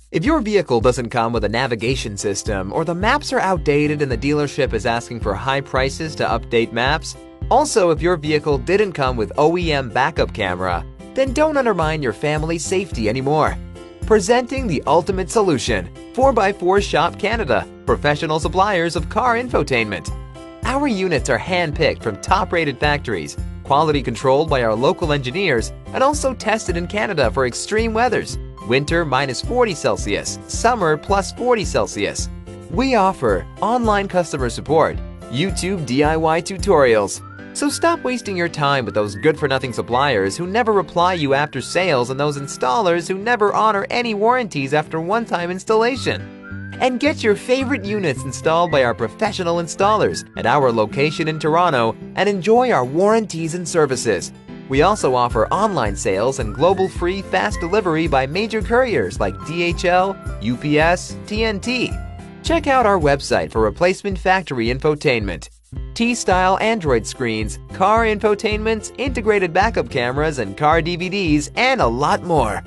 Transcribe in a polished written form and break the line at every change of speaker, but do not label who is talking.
If your vehicle doesn't come with a navigation system, or the maps are outdated and the dealership is asking for high prices to update maps, also if your vehicle didn't come with OEM backup camera, then don't undermine your family's safety anymore. Presenting the ultimate solution, 4x4 Shop Canada, professional suppliers of car infotainment. Our units are hand-picked from top-rated factories, quality controlled by our local engineers, and also tested in Canada for extreme weathers, winter -40 Celsius, summer +40 Celsius. We offer online customer support, YouTube DIY tutorials. So stop wasting your time with those good-for-nothing suppliers who never reply you after sales and those installers who never honor any warranties after one-time installation. And get your favorite units installed by our professional installers at our location in Toronto and enjoy our warranties and services. We also offer online sales and global free fast delivery by major couriers like DHL, UPS, TNT. Check out our website for replacement factory infotainment, T-style Android screens, car infotainments, integrated backup cameras and car DVDs, and a lot more.